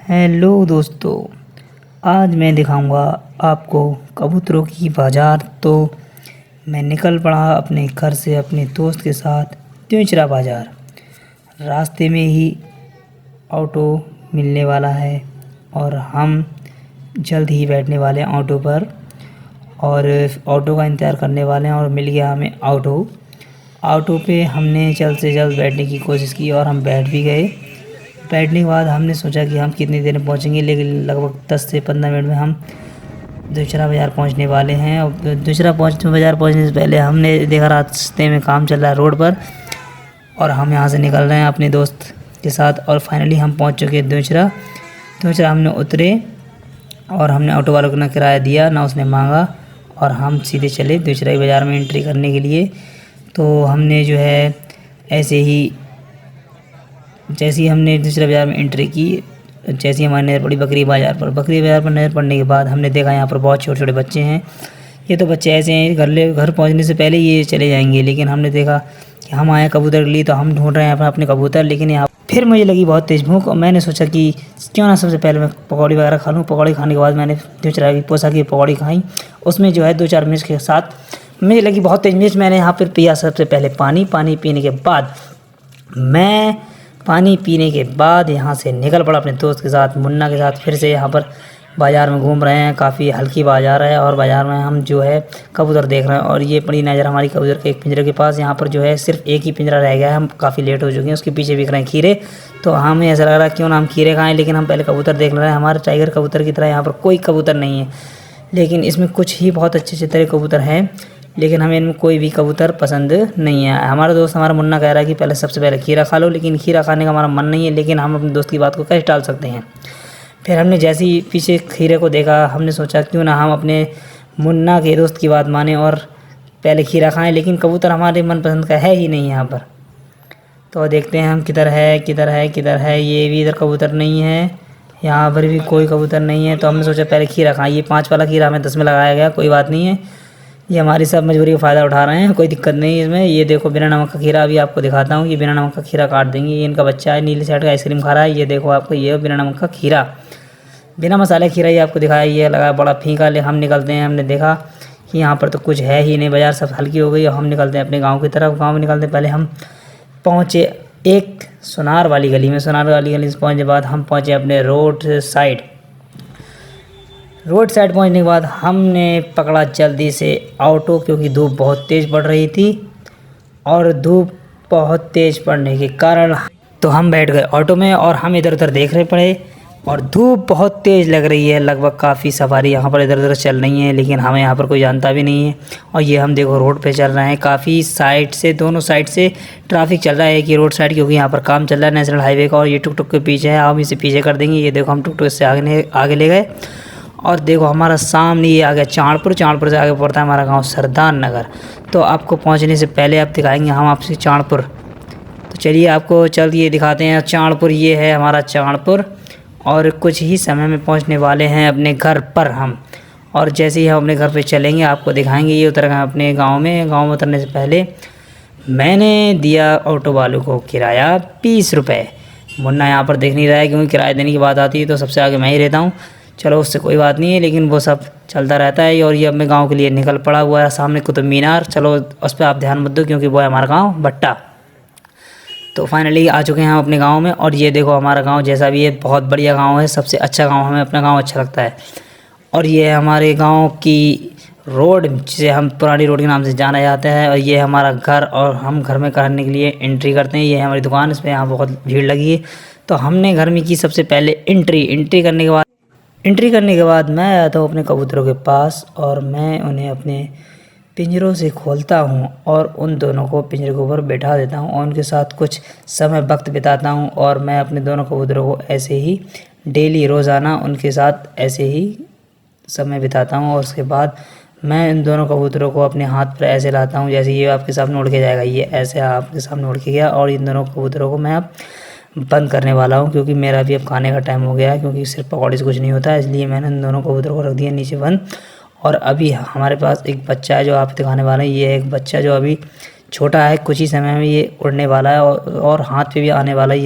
Hello दोस्तों, आज मैं दिखाऊंगा आपको कबूतरों की बाज़ार। तो मैं निकल पड़ा अपने घर से अपने दोस्त के साथ त्योंचरा बाज़ार। रास्ते में ही ऑटो मिलने वाला है और हम जल्द ही बैठने वाले हैं ऑटो पर और ऑटो का इंतज़ार करने वाले हैं। और मिल गया हमें ऑटो पे हमने जल्द से जल्द बैठने की कोशिश की और हम बैठ भी गए। बैठने के बाद हमने सोचा कि हम कितनी देर में पहुंचेंगे, लेकिन लगभग 10 से 15 मिनट में हम त्योंचरा बाज़ार पहुंचने वाले हैं। और त्योंचरा बाज़ार पहुंचने से पहले हमने देखा रास्ते में काम चल रहा है रोड पर, और हम यहां से निकल रहे हैं अपने दोस्त के साथ। और फाइनली हम पहुंच चुके हैं त्योंचरा। हमने उतरे और हमने ऑटो वालों को ना किराया दिया ना उसने मांगा, और हम सीधे चले त्योंचरा बाज़ार में एंट्री करने के लिए। तो हमने जो है जैसे ही हमने त्योंचरा बाज़ार में एंट्री की, जैसे ही हमारी नज़र पड़ी बकरी बाज़ार पर नज़र पड़ने के बाद हमने देखा यहाँ पर बहुत छोटे छोटे बच्चे हैं। ये तो बच्चे ऐसे हैं घर पहुँचने से पहले ये चले जाएंगे, लेकिन हमने देखा कि हम आए कबूतर के लिए, तो हम ढूंढ रहे हैं अपने कबूतर। लेकिन यहाँ फिर मुझे लगी बहुत तेज़ भूख और मैंने सोचा कि क्यों ना सबसे पहले मैं पकौड़ी वगैरह खा लूँ। पकौड़ी खाने के बाद मैंने त्योंचरा की पोसा की पकौड़ी खाई, उसमें जो है 2-4 मिर्च के साथ मुझे लगी बहुत तेज़ मिर्च। मैंने यहाँ पर पिया सबसे पहले पानी पीने के बाद यहाँ से निकल पड़ा अपने दोस्त के साथ मुन्ना के साथ। फिर से यहाँ पर बाज़ार में घूम रहे हैं, काफ़ी हल्की बाज़ार है और बाज़ार में हम जो है कबूतर देख रहे हैं। और ये पड़ी नज़र हमारी कबूतर के एक पिंजरे के पास। यहाँ पर जो है सिर्फ एक ही पिंजरा रह गया है, हम काफ़ी लेट हो चुके हैं। उसके पीछे बिक रहे हैं खीरे, तो हमें ऐसा लग रहा है क्यों ना हम खीरे खाएँ, लेकिन हम पहले कबूतर देख रहे हैं। हमारे टाइगर कबूतर की तरह यहाँ पर कोई कबूतर नहीं है, लेकिन इसमें कुछ ही बहुत अच्छे तरह कबूतर हैं, लेकिन हमें इनमें कोई भी कबूतर पसंद नहीं है। हमारा दोस्त हमारा मुन्ना कह रहा है कि पहले सबसे पहले खीरा खा लो, लेकिन खीरा खाने का हमारा मन नहीं है। लेकिन हम अपने दोस्त की बात को कैसे टाल सकते हैं। फिर हमने जैसे ही पीछे खीरे को देखा, हमने सोचा क्यों ना हम अपने मुन्ना के दोस्त की बात माने और पहले खीरा खाएँ, लेकिन कबूतर हमारे मनपसंद का है ही नहीं यहाँ पर। तो देखते हैं हम किधर है। ये भी इधर कबूतर नहीं है, यहाँ पर भी कोई कबूतर नहीं है। तो हमने सोचा पहले खीरा खाएँ। ये 5 वाला खीरा हमें 10 में लगाया गया, कोई बात नहीं है, ये हमारी सब मजबूरी का फ़ायदा उठा रहे हैं, कोई दिक्कत नहीं है इसमें। ये देखो बिना नमक का खीरा, अभी आपको दिखाता हूँ। ये बिना नमक का खीरा काट देंगे। ये इनका बच्चा है, नीली साइड का आइसक्रीम खा रहा है। ये देखो आपको, ये बिना नमक का खीरा, बिना मसाले खीरा ये आपको दिखाया। ये लगा बड़ा फीका। ले हम निकलते हैं। हमने देखा कि यहाँ पर तो कुछ है ही नहीं, बाज़ार सब हल्की हो गई और हम निकलते हैं अपने गाँव की तरफ। गाँव में निकलते पहले हम पहुँचे एक सोनार वाली गली में। सोनार वाली गली से पहुँचने के बाद हम पहुँचे अपने रोड साइड पहुंचने के बाद हमने पकड़ा जल्दी से ऑटो, क्योंकि धूप बहुत तेज़ पड़ रही थी। और धूप बहुत तेज़ पड़ने के कारण तो हम बैठ गए ऑटो में और हम इधर उधर देख रहे पड़े। और धूप बहुत तेज़ लग रही है, लगभग काफ़ी सवारी यहाँ पर इधर उधर चल रही हैं, लेकिन हमें यहाँ पर कोई जानता भी नहीं है। और ये हम देखो रोड पे चल रहे हैं, काफ़ी दोनों साइड से ट्रैफिक चल रहा है। एक ही रोड साइड, क्योंकि यहाँ पर काम चल रहा है नेशनल हाईवे का। और ये टुक के पीछे है, हम इसे पीछे कर देंगे। ये देखो हम टुक से आगे ले गए। और देखो हमारा सामने ये आ गया चाँदपुर से आगे पड़ता है हमारा गांव सरदार नगर। तो आपको पहुंचने से पहले आप दिखाएंगे हम आपसे चाँदपुर। तो चलिए आपको ये दिखाते हैं चाँदपुर। ये है हमारा चाँदपुर, और कुछ ही समय में पहुंचने वाले हैं अपने घर पर हम। और जैसे ही हम अपने घर पे चलेंगे आपको दिखाएंगे। ये उतर गए अपने गाँव में उतरने से पहले मैंने दिया ऑटो वालों को किराया 20 रुपये। मुन्ना यहाँ पर देख नहीं रहा है, क्योंकि किराया देने की बात आती है तो सबसे आगे मैं ही रहता हूँ। चलो उससे कोई बात नहीं है, लेकिन वो सब चलता रहता है। और ये अपने गांव के लिए निकल पड़ा हुआ है। सामने कुतुब मीनार, चलो उस पर आप ध्यान मत दो, क्योंकि वो है हमारा गांव भट्टा। तो फाइनली आ चुके हैं हम अपने गांव में। और ये देखो हमारा गांव जैसा भी है, बहुत बढ़िया गांव है, सबसे अच्छा गांव, हमें अपना गांव अच्छा लगता है। और ये है हमारे गाँव की रोड, जिसे हम पुरानी रोड के नाम से जाना जाता है। और ये हमारा घर, और हम घर में करने के लिए एंट्री करते हैं। ये हमारी दुकान, इसमें यहाँ बहुत भीड़ लगी है। तो हमने घर में की सबसे पहले एंट्री करने के बाद मैं आता हूँ अपने कबूतरों के पास, और मैं उन्हें अपने पिंजरों से खोलता हूँ और उन दोनों को पिंजरे के ऊपर बैठा देता हूँ और उनके साथ कुछ समय वक्त बिताता हूँ। और मैं अपने दोनों कबूतरों को ऐसे ही डेली रोज़ाना उनके साथ ऐसे ही समय बिताता हूँ। और उसके बाद मैं इन दोनों कबूतरों को अपने हाथ पर ऐसे लाता हूँ, जैसे ये आपके सामने उड़ के जाएगा। ये ऐसे आपके सामने उड़ के गया। और इन दोनों कबूतरों को मैं अब बंद करने वाला हूँ, क्योंकि मेरा भी अब खाने का टाइम हो गया है, क्योंकि सिर्फ पकौड़े से कुछ नहीं होता है। इसलिए मैंने इन दोनों कबूतरों को रख दिया नीचे बंद। और अभी हमारे पास एक बच्चा है जो आप दिखाने वाले हैं। ये एक बच्चा जो अभी छोटा है, कुछ ही समय में ये उड़ने वाला है और हाथ पे भी आने वाला है।